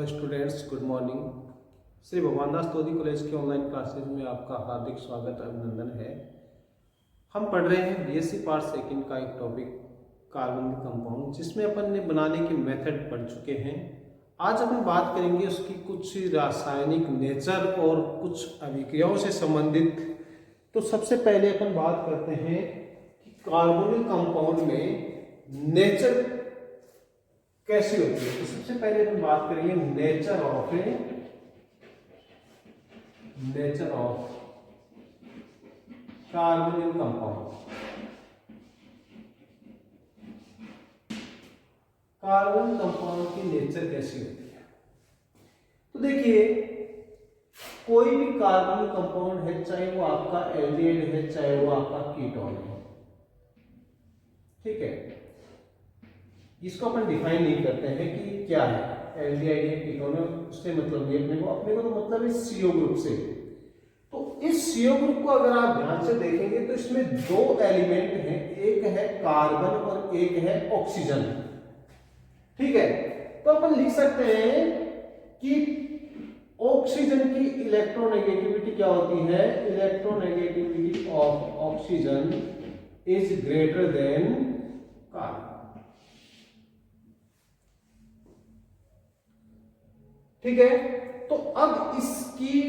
Hello students, good morning. Shri भगवान दास तोदी college के online classes में आपका हार्दिक स्वागत अभिनंदन है। हम पढ़ रहे हैं बीएससी पार्ट सेकंड का एक टॉपिक कार्बनिक कंपाउंड, जिसमें अपन ने बनाने के मेथड पढ़ चुके हैं। आज अपन बात करेंगे उसकी कुछ रासायनिक नेचर और कुछ अभिक्रियाओं से संबंधित। तो सबसे पहले अपन बात करते हैं कि कार्बनिक कंपाउंड में नेचर कैसी होती है। तो सबसे पहले हम बात करेंगे नेचर ऑफ कार्बनिक कंपाउंड। कार्बन कंपाउंड की नेचर कैसी होती है? तो देखिए, कोई भी कार्बनिक कंपाउंड है, चाहे वो आपका एल्डिहाइड है, चाहे वो आपका कीटोन है, ठीक है। इसको अपन डिफाइन नहीं करते हैं कि क्या है, एल्डिहाइड है, कीटोन है, उससे मतलब नहीं अपने को तो मतलब है सीओ ग्रुप से। तो इस सीओ ग्रुप को अगर आप ध्यान से देखेंगे तो इसमें दो एलिमेंट हैं, एक है कार्बन और एक है ऑक्सीजन, ठीक है। तो अपन लिख सकते हैं कि ऑक्सीजन की इलेक्ट्रोनेगेटिविटी क्या होती है? Electronegativity of oxygen is greater than carbon, ठीक है। तो अब इसकी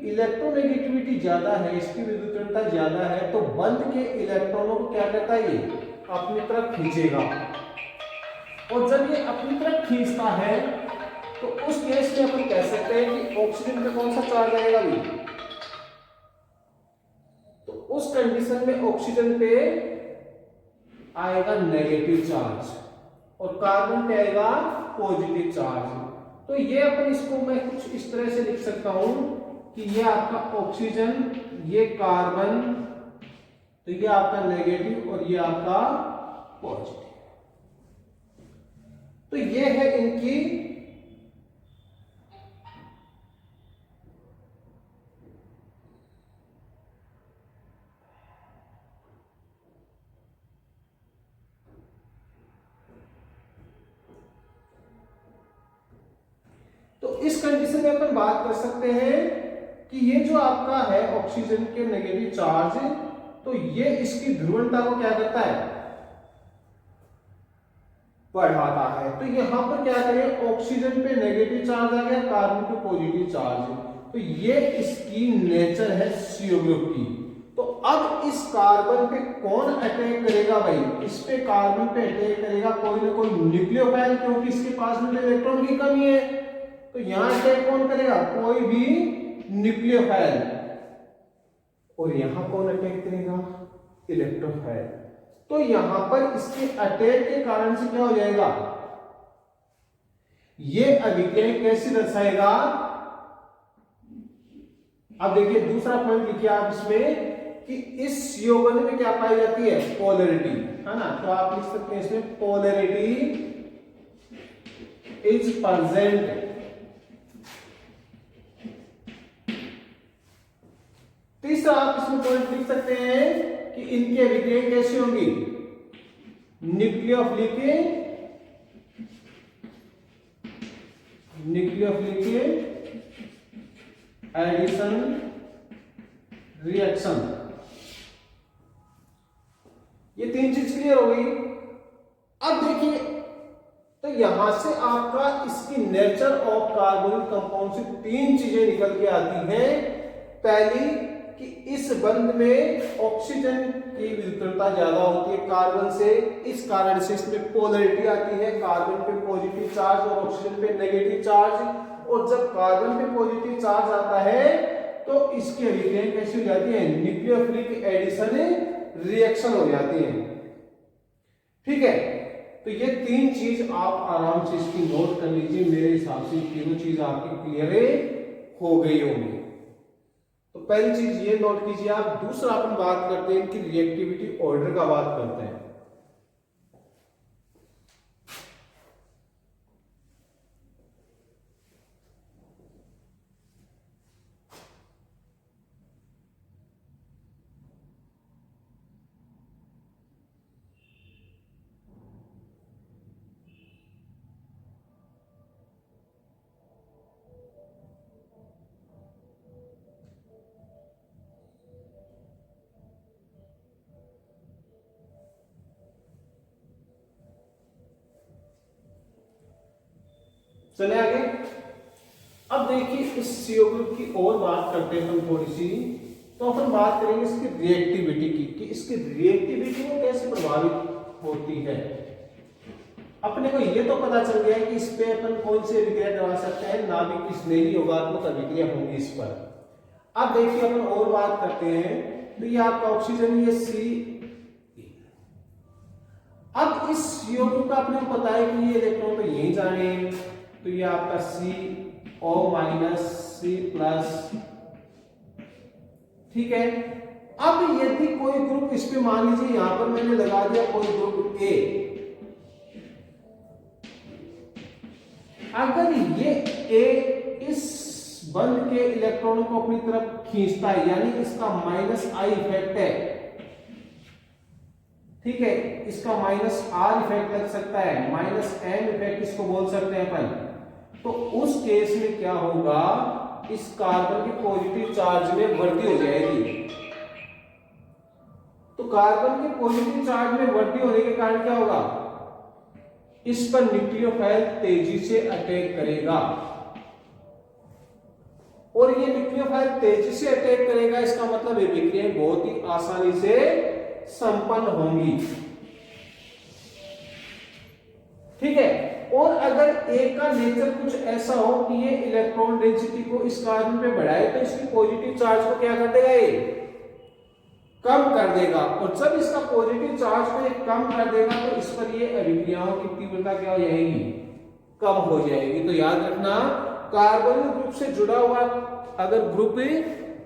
इलेक्ट्रोनेगेटिविटी ज्यादा है, इसकी विद्युतीयता ज्यादा है, तो बंध के इलेक्ट्रॉनों को क्या करता है, ये अपनी तरफ खींचेगा। और जब ये अपनी तरफ खींचता है तो उस केस में अपन कह सकते हैं कि ऑक्सीजन पे कौन सा चार्ज आएगा भी, तो उस कंडीशन में ऑक्सीजन पे आएगा नेगेटिव चार्ज और कार्बन पे आएगा पॉजिटिव चार्ज। तो ये अपन इसको मैं कुछ इस तरह से लिख सकता हूं कि ये आपका ऑक्सीजन, ये कार्बन, तो ये आपका नेगेटिव और ये आपका पॉजिटिव। तो ये है इनकी तो इस कंडीशन में अपन बात कर सकते हैं कि ये जो आपका है ऑक्सीजन के नेगेटिव चार्ज, तो ये इसकी ध्रुवणता को क्या करता है, बढ़ाता है। तो यहां पर क्या करें, ऑक्सीजन पे नेगेटिव चार्ज आ गया, कार्बन पे पॉजिटिव चार्ज, तो ये इसकी नेचर है सीओ ग्रुप की। तो अब इस कार्बन पे कौन अटैक करेगा भाई? इस पे कार्बन पे अटैक करेगा कोई ना कोई न्यूक्लियोफाइल, क्योंकि इसके पास में इलेक्ट्रॉन की कमी है। तो यहां अटैक कौन करेगा? कोई भी न्यूक्लियोफाइल। और यहां कौन अटैक करेगा? इलेक्ट्रोफाइल। तो यहां पर इसके अटैक के कारण से क्या हो जाएगा, ये अभिक्रिया कैसे दर्शाएगा? अब देखिए दूसरा पॉइंट लिखिए आप इसमें कि इस CO बंध में क्या पाई जाती है? पोलैरिटी, है ना। तो आप लिख सकते हैं इसमें पोलैरिटी इज प्रेजेंट। तीसरा आप इसमें पॉइंट लिख सकते हैं कि इनकी अभिक्रिया कैसी होंगी? Nucleophilic addition reaction. ये तीन चीज क्लियर हो गई। अब देखिए, तो यहां से आपका इसकी नेचर ऑफ कार्बनिक कंपाउंड से तीन चीजें निकल के आती हैं। पहली कि इस बंध में ऑक्सीजन की विद्युतीयता ज्यादा होती है कार्बन से, इस कारण से इसमें पोलैरिटी आती है, कार्बन पे पॉजिटिव चार्ज और ऑक्सीजन पे नेगेटिव चार्ज। और जब कार्बन पे पॉजिटिव चार्ज आता है तो इसकी अभिक्रिया कैसी हो जाती है? न्यूक्लियोफिलिक एडिशन रिएक्शन हो जाती है, ठीक है। तो ये तीन चीज आप आराम से इसकी नोट कर लीजिए। मेरे हिसाब से तीनों चीज आपकी क्लियर हो गई होंगी। तो पहली चीज ये नोट कीजिए आप। दूसरा अपन बात करते हैं इनकी रिएक्टिविटी ऑर्डर का बात करते हैं। चले आगे। अब देखिए इस CO ग्रुप की और बात करते हैं हम थोड़ी सी। तो अपन बात करेंगे इसकी रिएक्टिविटी की, कि इसकी रिएक्टिविटी में कैसे प्रभावित होती है। अपने को ये तो पता चल गया है कि इस पे अपन कौन सी अभिक्रिया करवा सकते हैं, नाभिक की स्नेही योगात्मक अभिक्रिया होंगी इस पर। अब देखिए अपन और बात करते हैं। तो ये आपका ऑक्सीजन, ये C। अब इस CO ग्रुप का अपने को पता है कि ये इलेक्ट्रॉन तो यहीं जाने, तो ये आपका CO- C+, ठीक है। अब यदि कोई ग्रुप इस पे, मान लीजिए यहां पर मैंने लगा दिया कोई ग्रुप A, अगर ये A इस बंध के इलेक्ट्रॉनों को अपनी तरफ खींचता है, यानी इसका -I इफेक्ट है, ठीक है, इसका -R इफेक्ट लग सकता है, -M इफेक्ट इसको बोल सकते हैं अपन। तो उस केस में क्या होगा, इस कार्बन की पॉजिटिव चार्ज में वृद्धि हो जाएगी। तो कार्बन के पॉजिटिव चार्ज में वृद्धि होने के कारण क्या होगा, इस पर न्यूक्लियोफाइल तेजी से अटैक करेगा। और ये न्यूक्लियोफाइल तेजी से अटैक करेगा, इसका मतलब ये अभिक्रियाएं बहुत ही आसानी से संपन्न होंगी, ठीक है। और अगर एक का नेचर कुछ ऐसा हो कि ये इलेक्ट्रॉन डेंसिटी को इस कार्बन पे बढ़ाए, तो इसकी पॉजिटिव चार्ज को क्या कर देगा, ये कम कर देगा। और जब इसका पॉजिटिव चार्ज को ये कम कर देगा, तो इस पर ये अभिक्रियाओं की तीव्रता क्या हो जाएगी, कम हो जाएगी। तो याद रखना, कार्बोनिल ग्रुप से जुड़ा हुआ अगर ग्रुप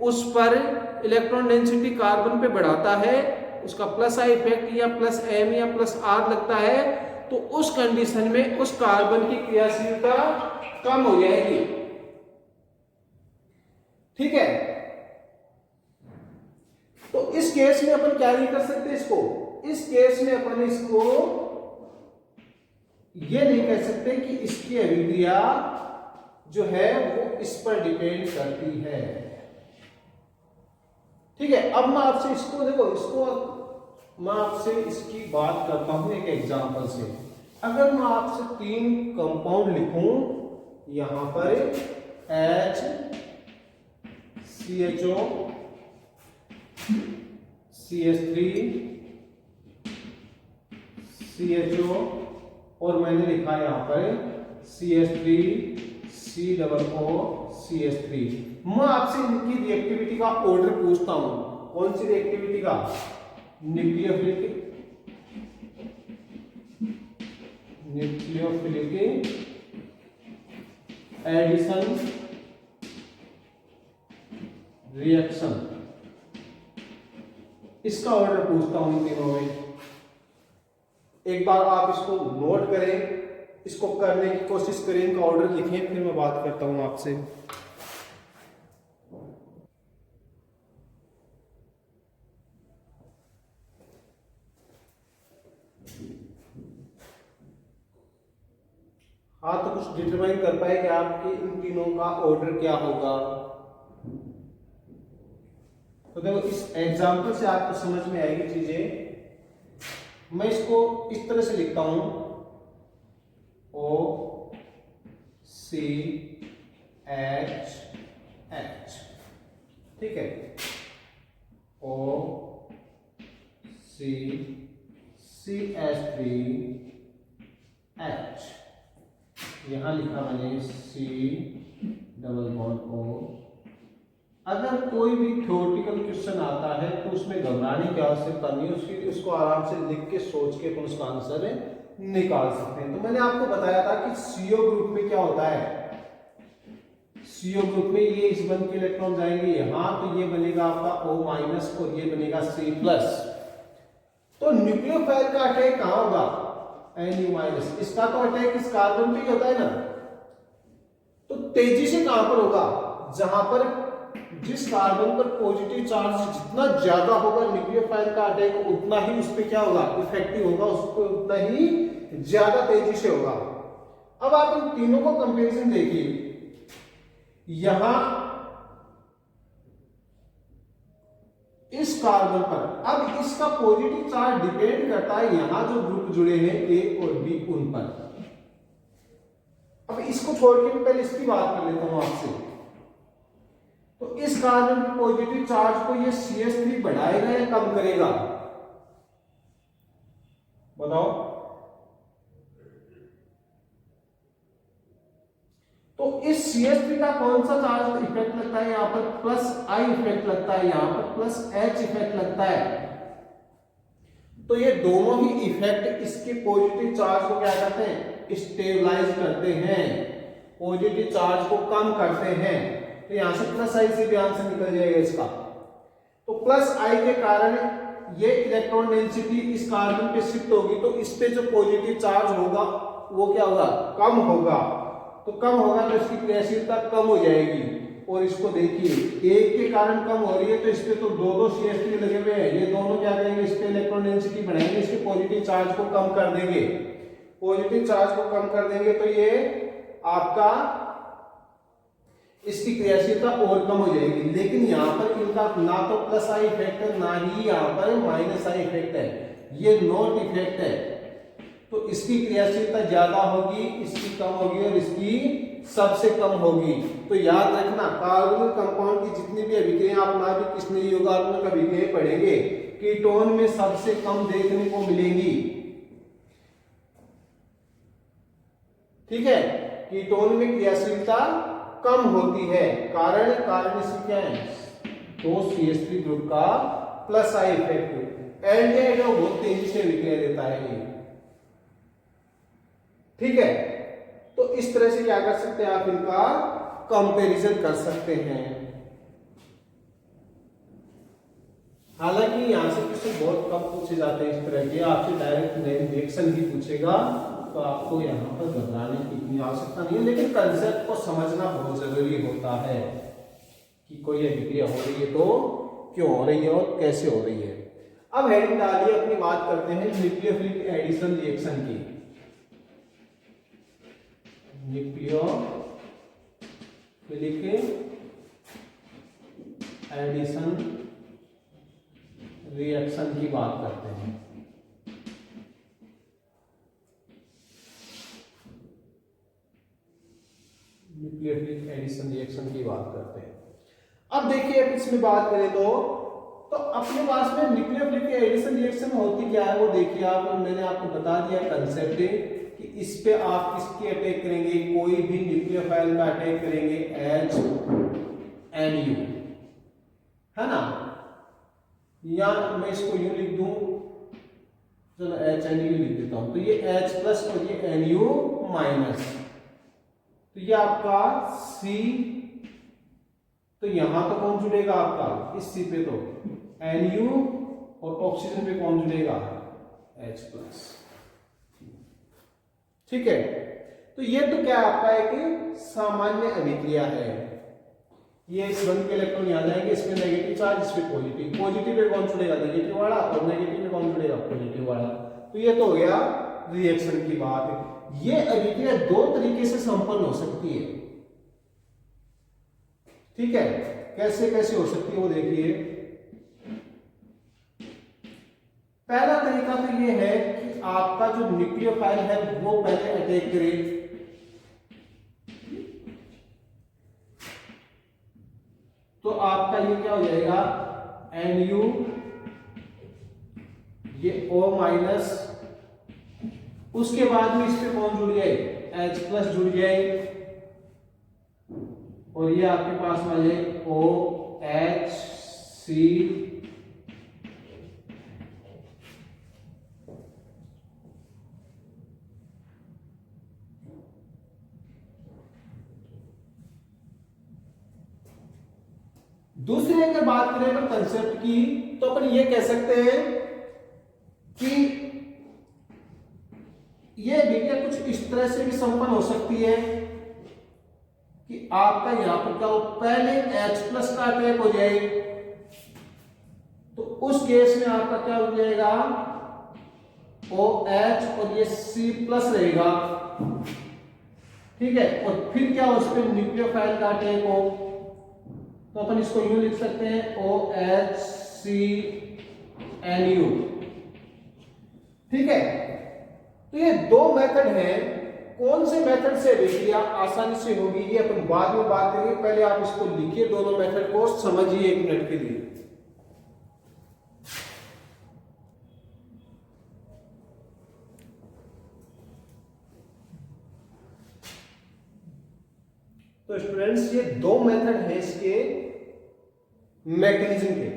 उस पर इलेक्ट्रॉन डेंसिटी कार्बन पे बढ़ाता है, उसका +I इफेक्ट या +M या +R लगता है, तो उस कंडीशन में उस कार्बन की क्रियाशीलता कम हो जाएगी, ठीक है। तो इस केस में अपन क्या नहीं कर सकते, इसको, इस केस में अपन इसको ये नहीं कह सकते कि इसकी अभिक्रिया जो है वो इस पर डिपेंड करती है, ठीक है। अब मैं आपसे इसको देखो, इसको मैं आपसे इसकी बात करता हूं एक एग्जांपल से। अगर मैं आपसे 3 कंपाउंड लिखूं, यहां पर H, CHO, CH3, CHO, और मैंने लिखा यहां पर CH3, COO, CH3। मैं आपसे इनकी रिएक्टिविटी का ऑर्डर पूछता हूं। कौन सी रिएक्टिविटी का, न्यूक्लियोफिलिक एडिशन रिएक्शन, इसका ऑर्डर पूछता हूं इन तीनों में। एक बार आप इसको नोट करें, इसको करने की कोशिश करें, इनका ऑर्डर लिखें, फिर मैं बात करता हूं आपसे। हाँ, तो कुछ डिटरमाइन कर पाए कि आपके इन तीनों का ऑर्डर क्या होगा। तो देखो, इस एग्जांपल से आपको समझ में आएगी चीजें। मैं इसको इस तरह से लिखता हूं, O C H H, ठीक है, O C CH3 H, यहां लिखा मैंने C डबल बॉन्ड O। अगर कोई भी थ्योरेटिकल क्वेश्चन आता है तो उसमें घबराने की आवश्यकता नहीं है, उसको आराम से लिख के सोच के उसका आंसर निकाल सकते हैं। तो मैंने आपको बताया था कि CO ग्रुप में क्या होता है, CO ग्रुप में ये इस बंध के इलेक्ट्रॉन जाएंगे यहां, तो ये बनेगा आपका O- और ये बनेगा C+। तो न्यूक्लियोफाइल का अटैक कहां होगा, Nu-, इसका तो अटैक इस कार्बन पे ही होता है ना। तो तेजी से कहां पर होगा, जहां पर जिस कार्बन पर पॉजिटिव चार्ज जितना ज्यादा होगा, न्यूक्लियोफाइल का अटैक उतना ही उस पर क्या होगा, इफेक्टिव होगा, उसको उतना ही ज्यादा तेजी से होगा। अब आप इन तीनों को कंपैरिजन देखिए, यहां इस कार्बन पर, अब इसका पॉजिटिव चार्ज डिपेंड करता है यहां जो ग्रुप जुड़े हैं A और B उन पर। अब इसको छोड़ के मैं पहले इसकी बात कर लेता हूं आपसे। तो इस कार्बन के पॉजिटिव चार्ज को ये CH3 बढ़ाएगा या कम करेगा, बताओ। तो इस CH3 का कौन सा चार्ज इफेक्ट लगता है, यहां पर +I इफेक्ट लगता है, यहां पर +H इफेक्ट लगता है। तो ये दोनों ही इफेक्ट इसके पॉजिटिव चार्ज को क्या करते हैं, स्टेबलाइज करते हैं, पॉजिटिव चार्ज को कम करते हैं। तो यहां से +I से भी आंसर निकल जाएगा इसका। तो +I के कारण ये इलेक्ट्रॉन डेंसिटी इस कार्बन पे शिफ्ट होगी, तो इस पे जो पॉजिटिव चार्ज होगा वो क्या होगा, कम होगा। तो कम होगा तो इसकी क्रियाशीलता कम हो जाएगी। और इसको देखिए, एक के कारण कम हो रही है, तो इस पे तो दो CH3 लगे हुए हैं, ये दोनों क्या करेंगे, इस पे इलेक्ट्रॉन डेंसिटी बढ़ाएंगे, इसके पॉजिटिव चार्ज को कम कर देंगे। पॉजिटिव चार्ज को कम कर देंगे तो ये आपका इसकी क्रियाशीलता और कम हो जाएगी। लेकिन यहाँ पर इनका ना तो +I इफेक्ट है, ना ही यहाँ पर -I इफेक्ट है, ये नॉट इफेक्ट है। तो इसकी क्रियाशीलता ज्यादा होगी, इसकी कम होगी और इसकी सबसे कम होगी। तो याद रखना, कार्बोनिल कंपाउंड की जितनी भी अभिक्रियाएं आप नाभिक किस्मेरी योगात्मक अभिक्रियाएं पढ़ेंगे, कीटोन में सबसे कम देखने को मिलेंगी। ठीक है, कीटोन में क्रियाशीलता कम होती है। कारण इसमें क्या है, तो CH3 ग्रुप का +I इफेक्ट। एल्डिहाइड बहुत तेजी से अभिक्रिया देता है ये। ठीक है, तो इस तरह से क्या कर सकते हैं आप, इनका कंपैरिजन कर सकते हैं। हालांकि यहां से क्वेश्चन बहुत कम पूछे जाते हैं इस तरह के, आपसे डायरेक्ट रिएक्शन ही पूछेगा, तो आपको यहाँ पर घबराने की इतनी आवश्यकता नहीं है। लेकिन कंसेप्ट को समझना बहुत जरूरी होता है कि कोई अभिक्रिया हो रही है तो क्यों हो रही है और कैसे हो रही है। अब हेडिंग डालिए, अपनी बात करते हैं न्यूक्लियोफिलिक एडिशन रिएक्शन की। न्यूक्लियोफिलिक एडिशन रिएक्शन की बात करते हैं। न्यूक्लियोफिलिक एडिशन रिएक्शन की बात करते हैं। अब देखिए, अब इसमें बात करें तो अपने पास में न्यूक्लियोफिलिक एडिशन रिएक्शन होती क्या है वो देखिए आप। मैंने आपको बता दिया कंसेप्ट कि इस पे आप किसकी अटैक करेंगे, कोई भी न्यूक्लियोफाइल का अटैक करेंगे, HNU, है ना। या मैं इसको यूं लिख दूं, चलो HNU लिख देता हूं। तो ये H+ और ये NU-। तो ये आपका C, तो यहां तो कौन जुड़ेगा आपका, इस C पे तो NU, और ऑक्सीजन पे कौन जुड़ेगा, H+। ठीक है, तो ये तो क्या आपका एक सामान्य अभिक्रिया है। ये इस बंद के इलेक्ट्रॉन यहाँ जाएंगे, इसमें नेगेटिव चार्ज, इसमें पॉजिटिव। पॉजिटिव पे कौन जुड़ेगा, नेगेटिव वाला, और नेगेटिव पे कौन जुड़ेगा, पॉजिटिव वाला। तो ये तो हो गया रिएक्शन की बात। ये अभिक्रिया दो तरीके से संपन्न हो सकती है। ठीक है, कैसे कैसे हो सकती है वो देखिए। पहला तरीका तो ये है कि आपका जो न्यूक्लियोफाइल है वो पहले अटैक करे। तो आपका ये क्या हो जाएगा, NU, ये O-, उसके बाद में इस पे कौन जुड़ जाए, H+ जुड़ जाए, और ये आपके पास वाले OH-C, दूसरी अगर बात करें तो कंसेप्ट की, तो अपन ये कह सकते हैं कि ये अभिक्रिया कुछ इस तरह से भी संपन्न हो सकती है कि आपका यहां पर क्या हो, पहले H+ का अटैक हो जाए, तो उस केस में आपका क्या हो जाएगा, OH और ये C+ रहेगा। ठीक है, और फिर क्या उस पर न्यूक्लियोफाइल का अटैक हो, तो अपन इसको यूं लिख सकते हैं, OHCNU। ठीक है, तो ये दो मेथड हैं कौन से मेथड से अभिक्रिया आसानी से होगी ये अपन बाद में बात करेंगे, पहले आप इसको लिखिए दोनों मेथड को, समझिए 1 मिनट के लिए। तो स्टूडेंट्स ये 2 मेथड है इसके मैकेनिज्म के।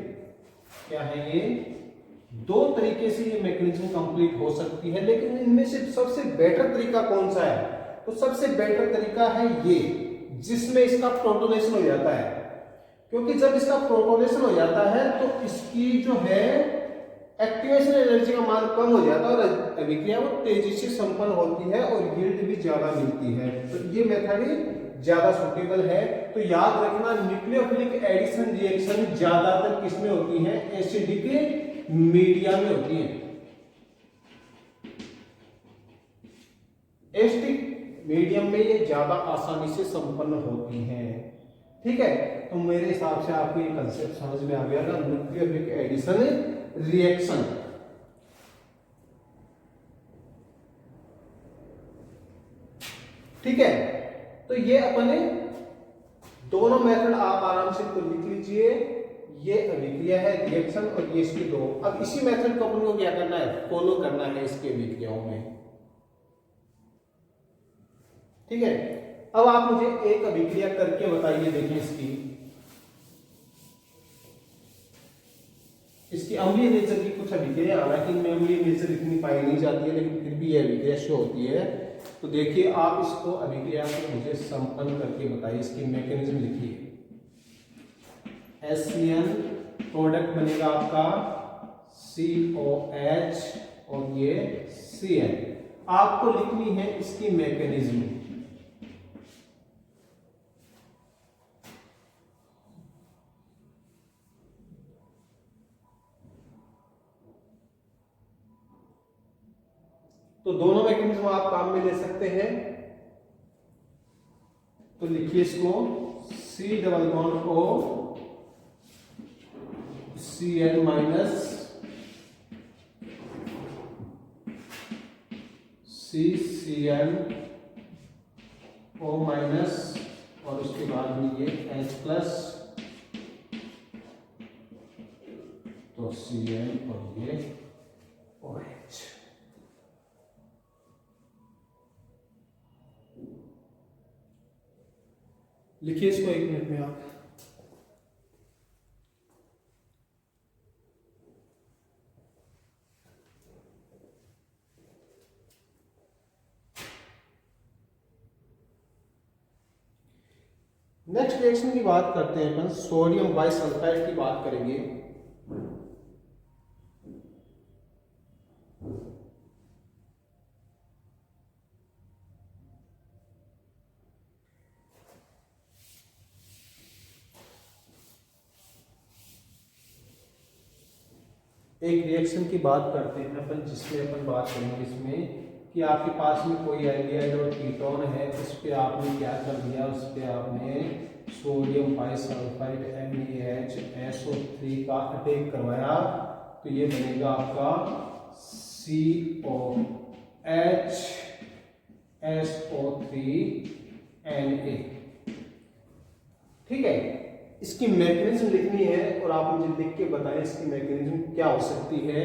क्या है ये? 2 तरीके से ये मैकेनिज्म कंप्लीट हो सकती है, लेकिन इनमें से सबसे बेटर तरीका कौन सा है? तो सबसे बेटर तरीका है ये, जिसमें इसका प्रोटोनेशन हो जाता है। क्योंकि जब इसका प्रोटोनेशन हो जाता है तो इसकी जो है एक्टिवेशन एनर्जी का मान कम हो जाता है और अभिक्रिया वो तेजी से संपन्न होती है और यील्ड भी ज्यादा मिलती है। तो ये मेथड ज्यादा सूटेबल है। तो याद रखना, न्यूक्लियोफिलिक एडिशन रिएक्शन ज्यादातर किसमें होती है? एसिडिक मीडिया में होती है। एसिडिक मीडियम में ये ज्यादा आसानी से संपन्न होती हैं। ठीक है, तो मेरे हिसाब से आपको ये कंसेप्ट समझ में आ गया ना, न्यूक्लियोफिलिक एडिशन रिएक्शन। ठीक है, तो ये अपने दोनों मेथड आप आराम से लिख लीजिए। ये अभिक्रिया है रिएक्शन और ये इसके 2। अब इसी मेथड को अपन को क्या करना है? फॉलो करना है इसके अभिक्रियाओं में। ठीक है, अब आप मुझे एक अभिक्रिया करके बताइए। देखिए इसकी अम्लीय नेचर की कुछ अभिक्रिया, हालांकि इनमें अम्लीय नेचर इतनी पाई नहीं जाती है, लेकिन फिर भी यह अभिक्रिया शो होती है। तो देखिए आप इसको अभिक्रिया को मुझे संपन्न करके बताइए। इसकी मैकेनिज्म लिखिए। HCl प्रोडक्ट बनेगा आपका COH और ये Cl। आपको लिखनी है इसकी मैकेनिज्म। तो दोनों मैकेनिज्म आप काम में ले सकते हैं। तो लिखिए इसको C double bond O Cl minus CCl O minus और उसके बाद में ये H प्लस, तो Cl और ये OH। लिखिए इसको 1 मिनट में आप। नेक्स्ट रिएक्शन की बात करते हैं अपन, सोडियम बाइसल्फाइड की बात करेंगे। एक रिएक्शन की बात करते हैं अपन, जिसमें अपन बात करेंगे इसमें कि आपके पास में कोई एल्डिहाइड और कीटोन है, इस पे आपने क्या कर दिया? उस पे आपने सोडियम बाइसल्फाइड NaHSO3 का अटैक करवाया। तो ये बनेगा आपका COHSO3Na। ठीक है, इसकी मैकेनिज्म लिखनी है और आप मुझे लिख के बताएं इसकी मैकेनिज्म क्या हो सकती है।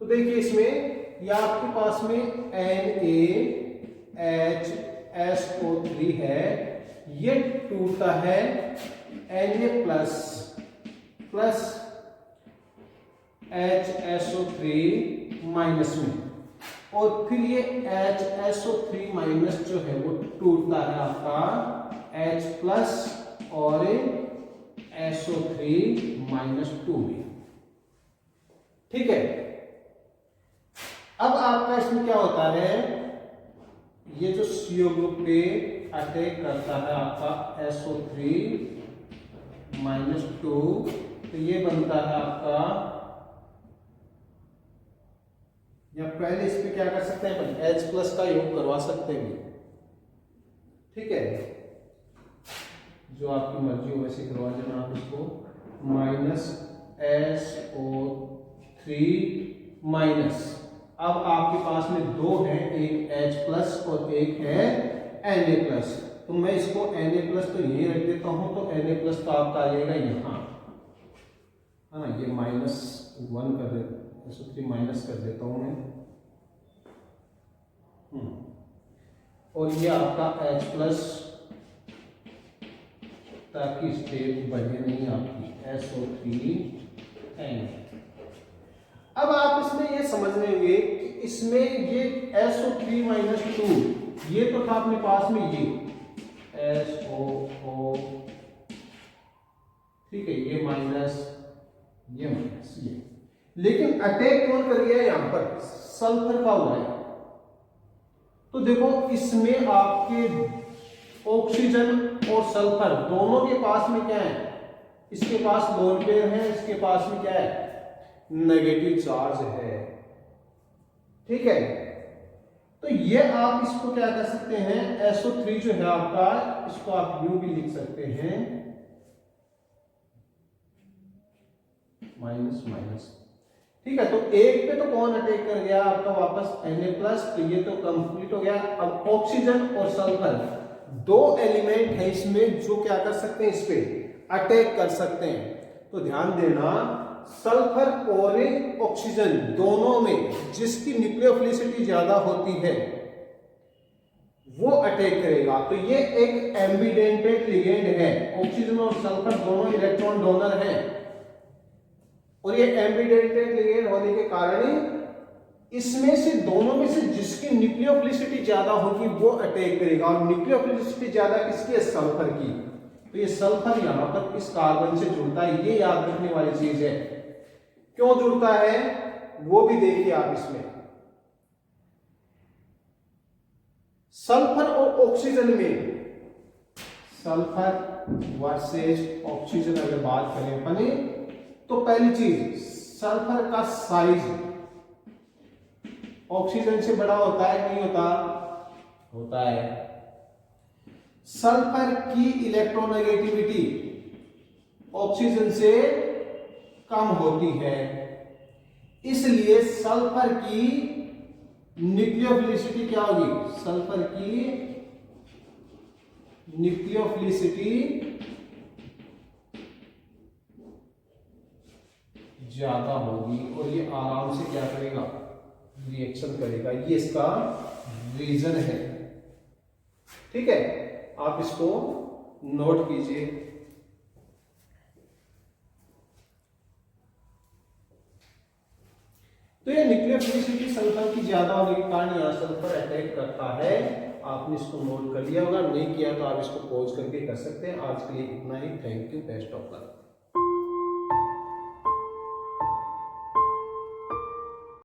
तो देखिए इसमें या आपके पास में NaHSO3 है, ये टूटता है Na प्लस HSO3 माइनस में, और फिर ये HSO3 माइनस जो है वो टूटता है आपका H प्लस और SO3 माइनस 2 में। ठीक है, अब आपका इसमें क्या होता है? ये जो CO ग्रुप पे अटैक करता है आपका SO3 माइनस 2, तो ये बनता है आपका, या पहले इस पे क्या कर सकते हैं अपन? H प्लस का योग करवा सकते हैं। ठीक है, जो आपकी मर्जी हो वैसे करवा देना आप इसको। माइनस SO3 माइनस अब आपके पास में दो है, एक H+ और एक है Na+। तो मैं इसको Na+ तो यही रख देता हूं, तो Na+ तो आपका आ जाएगा यहाँ, है ना, ये -1 कर दे, SO3 माइनस कर देता हूं मैं। और ये आपका H+, ताकि स्टेट बढ़े नहीं आपकी, SO3N। अब आप इसमें ये समझ लेंगे कि इसमें ये SO3-2 ये तो था अपने पास में ये SOO, ठीक है, ये माइनस, ये माइनस, ये, लेकिन अटैक कौन कर गया है यहां पर, सल्फर का हुआ है। तो देखो इसमें आपके ऑक्सीजन और सल्फर दोनों के पास में क्या है, इसके पास लोन पेयर है, इसके पास में क्या है, नेगेटिव चार्ज है, ठीक है। तो ये आप इसको क्या कर सकते हैं, SO3 जो है आपका, इसको आप यूं भी लिख सकते हैं, माइनस माइनस, ठीक है। तो एक पे तो कौन अटैक कर गया आपका वापस, Na+, तो ये तो कंप्लीट हो गया। अब ऑक्सीजन और सल्फर दो एलिमेंट है इसमें जो क्या कर सकते हैं, इस पे अटैक कर सकते हैं। तो ध्यान देना, सल्फर और ऑक्सीजन दोनों में जिसकी न्यूक्लियोफिलिसिटी ज्यादा होती है वो अटैक करेगा। तो ये एक एम्बिडेंटेड लिगेंड है, ऑक्सीजन और सल्फर दोनों इलेक्ट्रॉन डोनर हैं, और ये एम्बिडेंटेड लिगेंड होने के कारण इसमें से दोनों में से जिसकी न्यूक्लियोफिलिसिटी ज्यादा होगी वो अटैक करेगा। और न्यूक्लियोफिलिसिटी ज्यादा किसकी है, सल्फर की। तो ये सल्फर यहां पर इस कार्बन से जुड़ता है, ये याद रखने वाली चीज है। क्यों जुड़ता है वो भी देखिए आप इसमें। सल्फर और ऑक्सीजन में, सल्फर वर्सेस ऑक्सीजन अगर बात करें अपने, तो पहली चीज सल्फर का साइज ऑक्सीजन से बड़ा होता है, नहीं होता, होता है। सल्फर की इलेक्ट्रोनेगेटिविटी ऑक्सीजन से कम होती है, इसलिए सल्फर की न्यूक्लियोफिलिसिटी क्या होगी, सल्फर की न्यूक्लियोफिलिसिटी ज्यादा होगी, और ये आराम से क्या करेगा, रिएक्शन करेगा। ये इसका रीजन है, ठीक है। आप इसको नोट कीजिए। तो ये न्यूक्लियोफिलिसिटी सल्फर की ज्यादा होने के कारण यहां सल्फर अटैक करता है। आपने इसको नोट कर लिया होगा, नहीं किया तो आप इसको पॉज करके कर सकते हैं। आज के लिए इतना ही। Thank you, best of luck.